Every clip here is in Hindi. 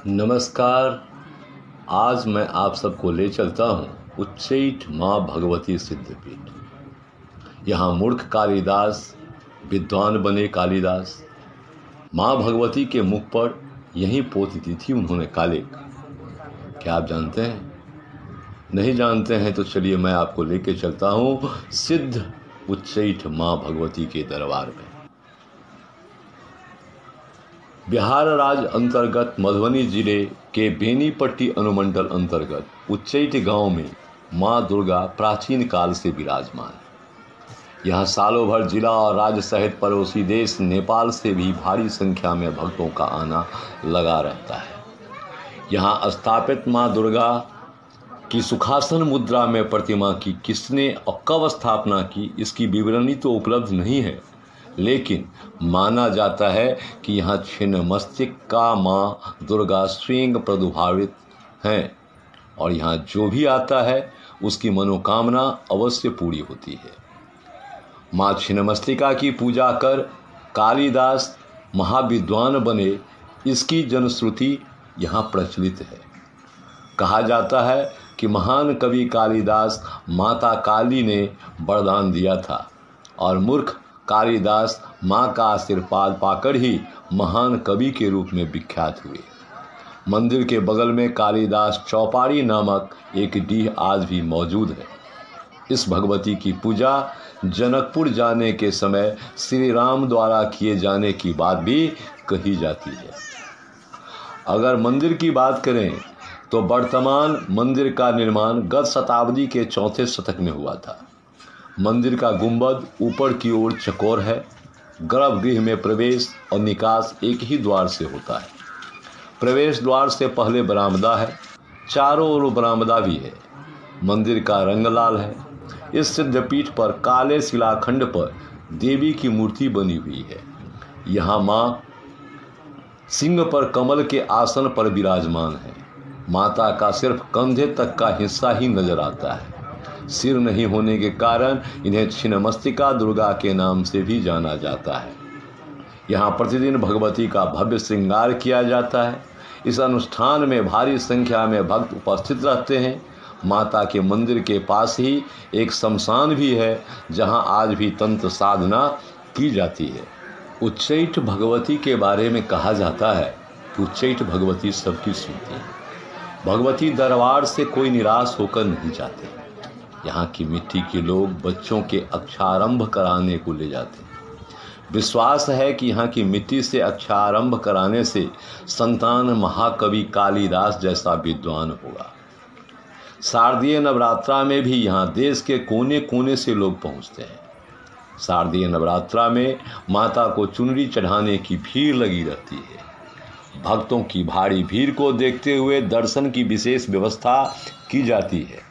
नमस्कार। आज मैं आप सबको ले चलता हूँ उच्चैठ माँ भगवती सिद्धपीठ। यहाँ मूर्ख कालिदास विद्वान बने कालिदास। माँ भगवती के मुख पर यही पोत दी थी उन्होंने कालिक। क्या आप जानते हैं? नहीं जानते हैं तो चलिए मैं आपको लेके चलता हूँ सिद्ध उच्चैठ माँ भगवती के दरबार में। बिहार राज्य अंतर्गत मधुबनी जिले के बेनीपट्टी अनुमंडल अंतर्गत उच्चैठ गांव में मां दुर्गा प्राचीन काल से विराजमान है। यहाँ सालों भर जिला और राज्य सहित पड़ोसी देश नेपाल से भी भारी संख्या में भक्तों का आना लगा रहता है। यहाँ स्थापित मां दुर्गा की सुखासन मुद्रा में प्रतिमा की किसने और कब स्थापना की, इसकी विवरणी तो उपलब्ध नहीं है, लेकिन माना जाता है कि यहाँ छिन्नमस्तिका माँ दुर्गा श्रृंग प्रादुर्भावित हैं और यहाँ जो भी आता है उसकी मनोकामना अवश्य पूरी होती है। माँ छिन्नमस्तिका की पूजा कर कालिदास महाविद्वान बने, इसकी जनश्रुति यहाँ प्रचलित है। कहा जाता है कि महान कवि कालिदास माता काली ने वरदान दिया था और मूर्ख कालिदास माँ का आशीर्वाद पाकर ही महान कवि के रूप में विख्यात हुए। मंदिर के बगल में कालिदास चौपाड़ी नामक एक डीह आज भी मौजूद है। इस भगवती की पूजा जनकपुर जाने के समय श्री राम द्वारा किए जाने की बात भी कही जाती है। अगर मंदिर की बात करें तो वर्तमान मंदिर का निर्माण गत शताब्दी के चौथे शतक में हुआ था। मंदिर का गुंबद ऊपर की ओर चौकोर है। गर्भगृह में प्रवेश और निकास एक ही द्वार से होता है। प्रवेश द्वार से पहले बरामदा है, चारों ओर बरामदा भी है। मंदिर का रंग लाल है। इस सिद्धपीठ पर काले शिलाखंड पर देवी की मूर्ति बनी हुई है। यहाँ माँ सिंह पर कमल के आसन पर विराजमान है। माता का सिर्फ कंधे तक का हिस्सा ही नजर आता है। सिर नहीं होने के कारण इन्हें छिन्नमस्तिका दुर्गा के नाम से भी जाना जाता है। यहाँ प्रतिदिन भगवती का भव्य श्रृंगार किया जाता है। इस अनुष्ठान में भारी संख्या में भक्त उपस्थित रहते हैं। माता के मंदिर के पास ही एक शमशान भी है, जहाँ आज भी तंत्र साधना की जाती है। उच्चैठ भगवती के बारे में कहा जाता है कि उच्चैठ भगवती सबकी सुनती है। भगवती दरबार से कोई निराश होकर नहीं जाते। यहाँ की मिट्टी के लोग बच्चों के अक्षरारंभ कराने को ले जाते हैं। विश्वास है कि यहाँ की मिट्टी से अक्षरारंभ कराने से संतान महाकवि कालिदास जैसा विद्वान होगा। शारदीय नवरात्रा में भी यहाँ देश के कोने कोने से लोग पहुँचते हैं। शारदीय नवरात्रा में माता को चुनरी चढ़ाने की भीड़ लगी रहती है। भक्तों की भारी भीड़ को देखते हुए दर्शन की विशेष व्यवस्था की जाती है।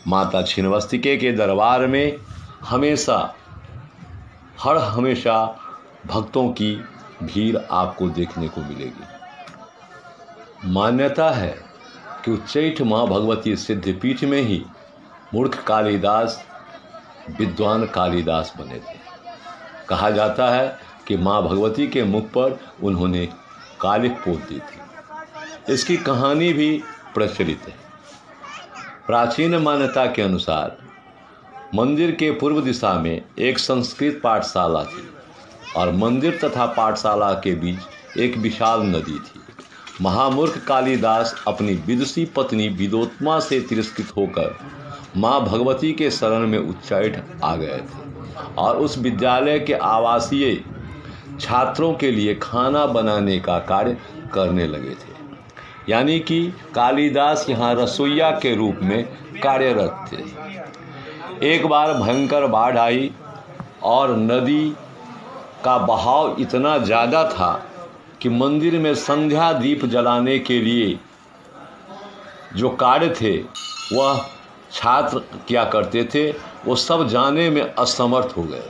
माता छिन्नमस्तिके के दरबार में हमेशा भक्तों की भीड़ आपको देखने को मिलेगी। मान्यता है कि उच्चैठ माँ भगवती सिद्धपीठ में ही मूर्ख कालिदास विद्वान कालिदास बने थे। कहा जाता है कि माँ भगवती के मुख पर उन्होंने कालिक पोत दी थी। इसकी कहानी भी प्रचलित है। प्राचीन मान्यता के अनुसार मंदिर के पूर्व दिशा में एक संस्कृत पाठशाला थी और मंदिर तथा पाठशाला के बीच एक विशाल नदी थी। महामूर्ख कालिदास अपनी विदुषी पत्नी विदोत्मा से तिरस्कृत होकर माँ भगवती के शरण में उच्चैठ आ गए थे और उस विद्यालय के आवासीय छात्रों के लिए खाना बनाने का कार्य करने लगे थे। यानी कि कालिदास यहाँ रसोइया के रूप में कार्यरत थे। एक बार भयंकर बाढ़ आई और नदी का बहाव इतना ज़्यादा था कि मंदिर में संध्या दीप जलाने के लिए जो कार्य थे वह छात्र किया करते थे, वो सब जाने में असमर्थ हो गए।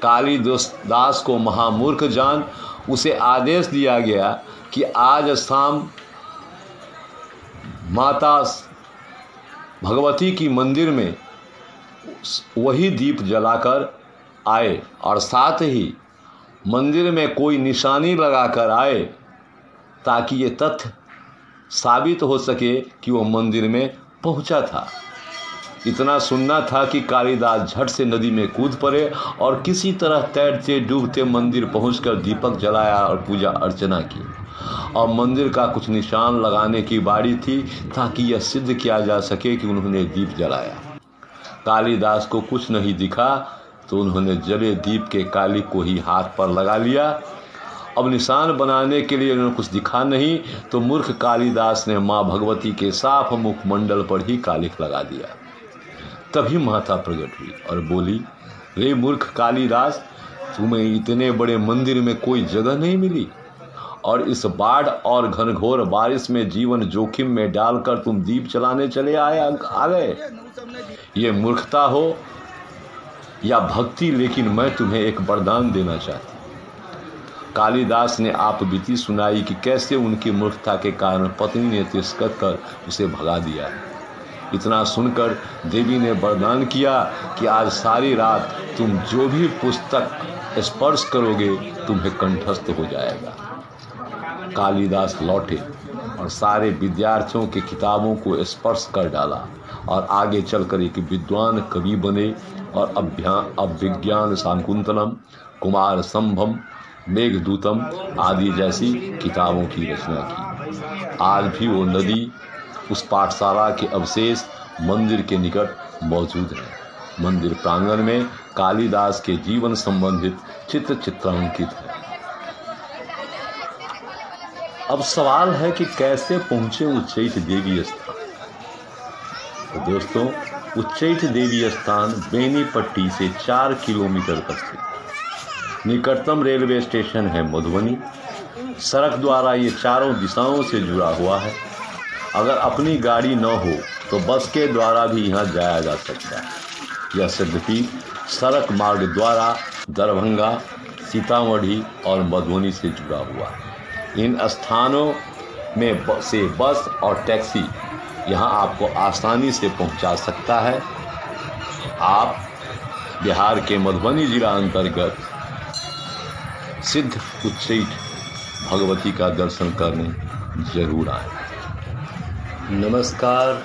कालिदास को महामूर्ख जान उसे आदेश दिया गया कि आज शाम माता भगवती की मंदिर में वही दीप जलाकर आए और साथ ही मंदिर में कोई निशानी लगाकर आए ताकि ये तथ्य साबित हो सके कि वो मंदिर में पहुंचा था। इतना सुनना था कि कालिदास झट से नदी में कूद पड़े और किसी तरह तैरते डूबते मंदिर पहुंचकर दीपक जलाया और पूजा अर्चना की। और मंदिर का कुछ निशान लगाने की बारी थी ताकि यह सिद्ध किया जा सके कि उन्होंने दीप जलाया। कालिदास को कुछ नहीं दिखा तो उन्होंने जले दीप के कालिक को ही हाथ पर लगा लिया। अब निशान बनाने के लिए उन्हें कुछ दिखा नहीं तो मूर्ख कालिदास ने माँ भगवती के साफ मुखमंडल पर ही कालिक लगा दिया। तभी माता प्रकट हुई और बोली, रे मूर्ख कालिदास, तुम्हें इतने बड़े मंदिर में कोई जगह नहीं मिली और इस बाढ़ और घनघोर बारिश में जीवन जोखिम में डालकर तुम दीप जलाने चले आ गए। ये मूर्खता हो या भक्ति, लेकिन मैं तुम्हें एक वरदान देना चाहती। कालिदास ने आप बीती सुनाई कि कैसे उनकी मूर्खता के कारण पत्नी ने तिरस्कृत कर उसे भगा दिया। इतना सुनकर देवी ने वरदान किया कि आज सारी रात तुम जो भी पुस्तक स्पर्श करोगे तुम्हें कंठस्थ हो जाएगा। कालिदास लौटे और सारे विद्यार्थियों की किताबों को स्पर्श कर डाला और आगे चलकर एक विद्वान कवि बने और अभिज्ञान शाकुंतलम, कुमार संभम, मेघदूतम आदि जैसी किताबों की रचना की। आज भी वो नदी, उस पाठशाला के अवशेष मंदिर के निकट मौजूद है। मंदिर प्रांगण में कालिदास के जीवन संबंधित चित्रांकित है। अब सवाल है कि कैसे पहुंचे उच्चैठ देवी स्थान। तो दोस्तों, उच्चैठ देवी स्थान बेनीपट्टी से 4 किलोमीटर पर स्थित है। निकटतम रेलवे स्टेशन है मधुबनी। सड़क द्वारा ये चारों दिशाओं से जुड़ा हुआ है। अगर अपनी गाड़ी न हो तो बस के द्वारा भी यहाँ जाया जा सकता है। यह सिद्धपीठ सड़क मार्ग द्वारा दरभंगा, सीतामढ़ी और मधुबनी से जुड़ा हुआ है। इन स्थानों में से बस और टैक्सी यहाँ आपको आसानी से पहुँचा सकता है। आप बिहार के मधुबनी जिला अंतर्गत सिद्ध उच्चैठ भगवती का दर्शन करने जरूर आएं। नमस्कार।